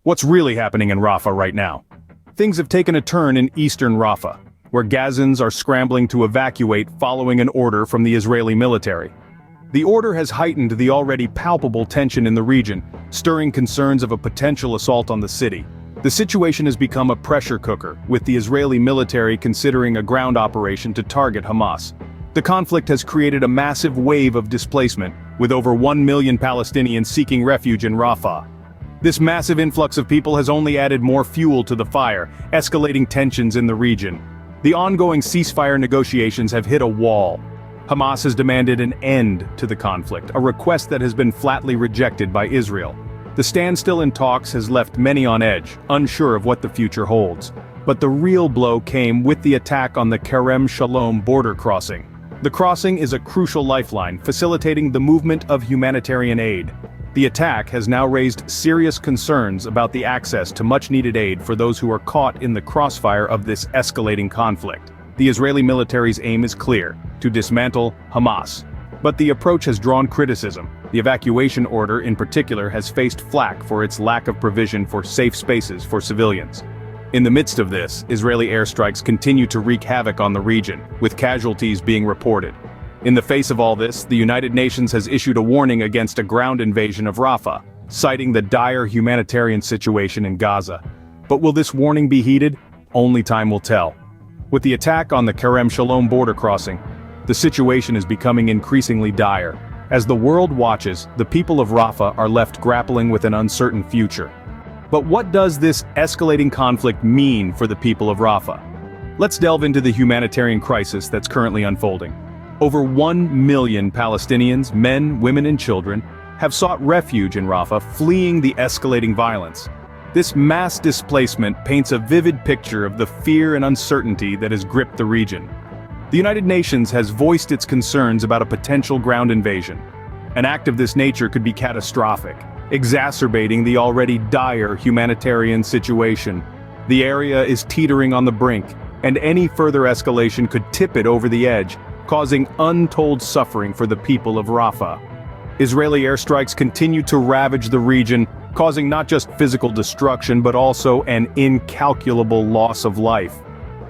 What's really happening in Rafah right now? Things have taken a turn in eastern Rafah, where Gazans are scrambling to evacuate following an order from the Israeli military. The order has heightened the already palpable tension in the region, stirring concerns of a potential assault on the city. The situation has become a pressure cooker, with the Israeli military considering a ground operation to target Hamas. The conflict has created a massive wave of displacement, with over 1 million Palestinians seeking refuge in Rafah. This massive influx of people has only added more fuel to the fire, escalating tensions in the region. The ongoing ceasefire negotiations have hit a wall. Hamas has demanded an end to the conflict, a request that has been flatly rejected by Israel. The standstill in talks has left many on edge, unsure of what the future holds. But the real blow came with the attack on the Kerem Shalom border crossing. The crossing is a crucial lifeline, facilitating the movement of humanitarian aid. The attack has now raised serious concerns about the access to much-needed aid for those who are caught in the crossfire of this escalating conflict. The Israeli military's aim is clear: to dismantle Hamas. But the approach has drawn criticism. The evacuation order in particular has faced flack for its lack of provision for safe spaces for civilians. In the midst of this, Israeli airstrikes continue to wreak havoc on the region, with casualties being reported. In the face of all this, the United Nations has issued a warning against a ground invasion of Rafah, citing the dire humanitarian situation in Gaza. But will this warning be heeded? Only time will tell. With the attack on the Kerem Shalom border crossing, the situation is becoming increasingly dire. As the world watches, the people of Rafah are left grappling with an uncertain future. But what does this escalating conflict mean for the people of Rafah? Let's delve into the humanitarian crisis that's currently unfolding. Over 1 million Palestinians, men, women and children, have sought refuge in Rafah, fleeing the escalating violence. This mass displacement paints a vivid picture of the fear and uncertainty that has gripped the region. The United Nations has voiced its concerns about a potential ground invasion. An act of this nature could be catastrophic, exacerbating the already dire humanitarian situation. The area is teetering on the brink, and any further escalation could tip it over the edge, causing untold suffering for the people of Rafah. Israeli airstrikes continue to ravage the region, causing not just physical destruction but also an incalculable loss of life.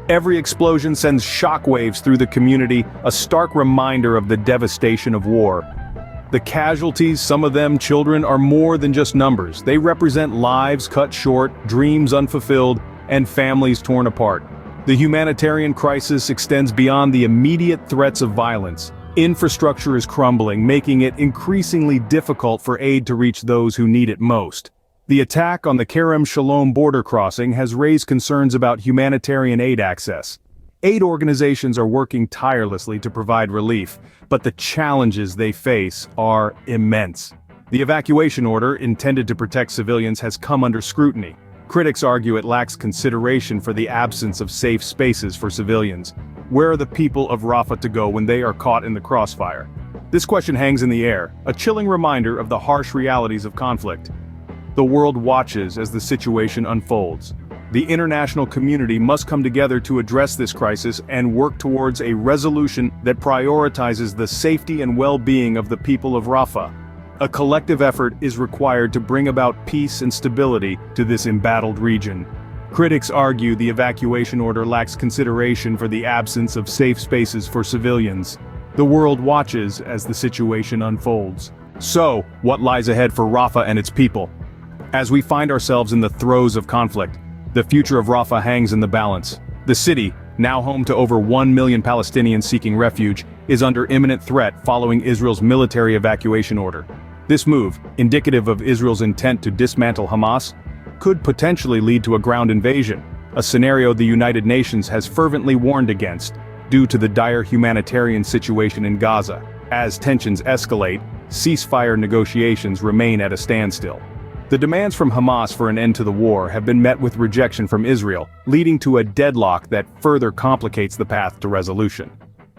Every explosion sends shockwaves through the community, a stark reminder of the devastation of war. The casualties, some of them children, are more than just numbers. They represent lives cut short, dreams unfulfilled, and families torn apart. The humanitarian crisis extends beyond the immediate threats of violence. Infrastructure is crumbling, making it increasingly difficult for aid to reach those who need it most. The attack on the Kerem Shalom border crossing has raised concerns about humanitarian aid access. Aid organizations are working tirelessly to provide relief, but the challenges they face are immense. The evacuation order, intended to protect civilians, has come under scrutiny. Critics argue it lacks consideration for the absence of safe spaces for civilians. Where are the people of Rafah to go when they are caught in the crossfire? This question hangs in the air, a chilling reminder of the harsh realities of conflict. The world watches as the situation unfolds. The international community must come together to address this crisis and work towards a resolution that prioritizes the safety and well-being of the people of Rafah. A collective effort is required to bring about peace and stability to this embattled region. Critics argue the evacuation order lacks consideration for the absence of safe spaces for civilians. The world watches as the situation unfolds. So, what lies ahead for Rafah and its people? As we find ourselves in the throes of conflict, the future of Rafah hangs in the balance. The city, now home to over 1 million Palestinians seeking refuge, is under imminent threat following Israel's military evacuation order. This move, indicative of Israel's intent to dismantle Hamas, could potentially lead to a ground invasion, a scenario the United Nations has fervently warned against, due to the dire humanitarian situation in Gaza. As tensions escalate, ceasefire negotiations remain at a standstill. The demands from Hamas for an end to the war have been met with rejection from Israel, leading to a deadlock that further complicates the path to resolution.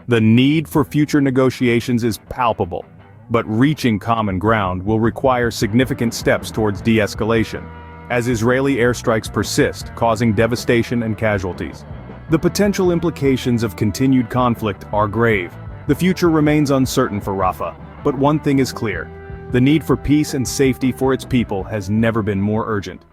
The need for future negotiations is palpable, but reaching common ground will require significant steps towards de-escalation, as Israeli airstrikes persist, causing devastation and casualties. The potential implications of continued conflict are grave. The future remains uncertain for Rafah, but one thing is clear: the need for peace and safety for its people has never been more urgent.